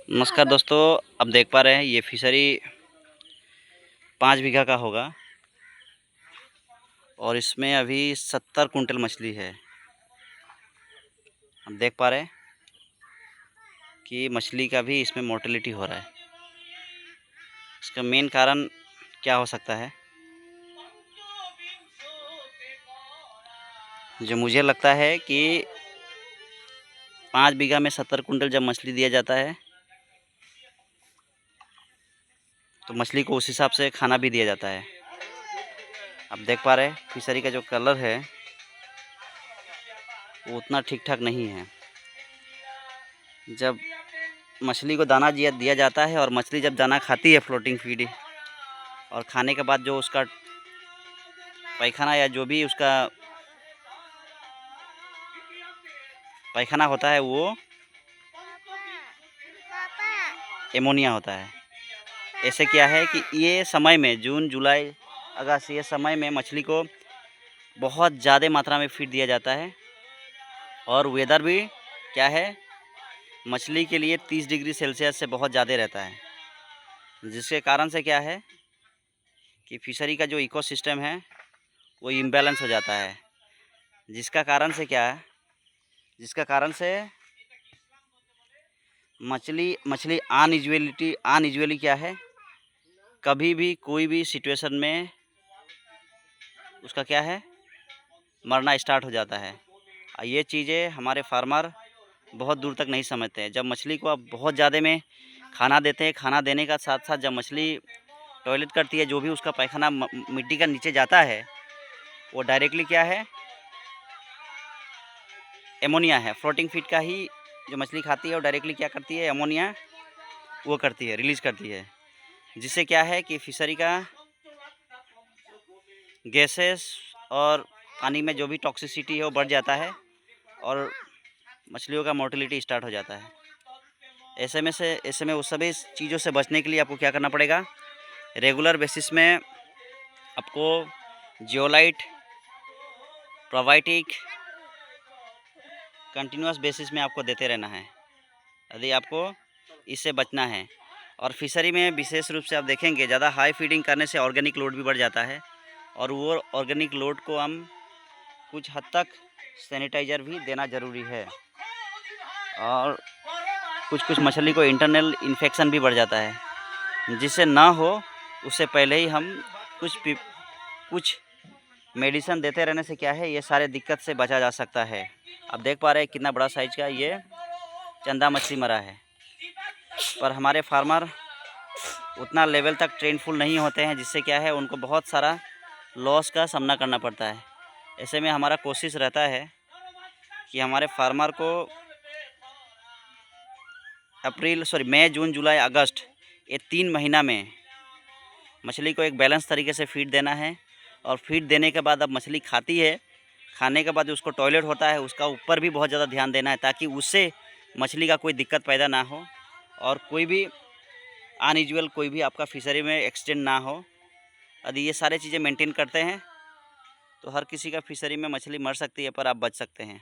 नमस्कार दोस्तों, अब देख पा रहे हैं ये फिशरी 5 बीघा का होगा और इसमें अभी 70 कुंटल मछली है। हम देख पा रहे हैं कि मछली का भी इसमें मोर्टेलिटी हो रहा है। इसका मेन कारण क्या हो सकता है? जो मुझे लगता है कि 5 बीघा में 70 कुंटल जब मछली दिया जाता है तो मछली को उस हिसाब से खाना भी दिया जाता है। आप देख पा रहे हैं फिशरी का जो कलर है वो उतना ठीक ठाक नहीं है। जब मछली को दाना दिया जाता है और मछली जब दाना खाती है फ्लोटिंग फीड, और खाने के बाद जो उसका पैखाना या जो भी उसका पैखाना होता है वो एमोनिया होता है। ऐसे क्या है कि ये समय में जून जुलाई अगस्त ये समय में मछली को बहुत ज़्यादा मात्रा में फीड दिया जाता है और वेदर भी क्या है मछली के लिए 30 डिग्री सेल्सियस से बहुत ज़्यादा रहता है, जिसके कारण से क्या है कि फिशरी का जो इकोसिस्टम है वो इम्बैलेंस हो जाता है। जिसका कारण से मछली अनयूजुअली क्या है, कभी भी कोई भी सिचुएशन में उसका क्या है मरना स्टार्ट हो जाता है। ये चीज़ें हमारे फार्मर बहुत दूर तक नहीं समझते हैं। जब मछली को आप बहुत ज़्यादा में खाना देते हैं, खाना देने का साथ साथ जब मछली टॉयलेट करती है, जो भी उसका पैखाना मिट्टी का नीचे जाता है वो डायरेक्टली क्या है एमोनिया है। फ्लोटिंग फीड का ही जो मछली खाती है वो डायरेक्टली क्या करती है एमोनिया वो करती है, रिलीज़ करती है, जिससे क्या है कि फिशरी का गैसेस और पानी में जो भी टॉक्सिसिटी है वो बढ़ जाता है और मछलियों का मोर्टेलिटी स्टार्ट हो जाता है। ऐसे में उस सभी चीज़ों से बचने के लिए आपको क्या करना पड़ेगा, रेगुलर बेसिस में आपको जियोलाइट, प्रोबायोटिक कंटिन्यूस बेसिस में आपको देते रहना है यदि आपको इससे बचना है। और फिशरी में विशेष रूप से आप देखेंगे ज़्यादा हाई फीडिंग करने से ऑर्गेनिक लोड भी बढ़ जाता है और वो ऑर्गेनिक लोड को हम कुछ हद तक सैनिटाइज़र भी देना ज़रूरी है। और कुछ मछली को इंटरनल इन्फेक्शन भी बढ़ जाता है, जिससे ना हो उससे पहले ही हम कुछ मेडिसिन देते रहने से क्या है ये सारे दिक्कत से बचा जा सकता है। आप देख पा रहे हैं कितना बड़ा साइज का ये चंदा मछली मरा है, पर हमारे फार्मर उतना लेवल तक ट्रेनफुल नहीं होते हैं, जिससे क्या है उनको बहुत सारा लॉस का सामना करना पड़ता है। ऐसे में हमारा कोशिश रहता है कि हमारे फार्मर को मई, जून, जुलाई, अगस्त ये 3 महीना में मछली को एक बैलेंस तरीके से फीड देना है। और फीड देने के बाद अब मछली खाती है, खाने के बाद उसको टॉयलेट होता है, उसका ऊपर भी बहुत ज़्यादा ध्यान देना है ताकि उससे मछली का कोई दिक्कत पैदा ना हो और कोई भी अनयूजुअल कोई भी आपका फिशरी में एक्सीडेंट ना हो। यदि ये सारी चीज़ें मेंटेन करते हैं तो हर किसी का फिशरी में मछली मर सकती है पर आप बच सकते हैं।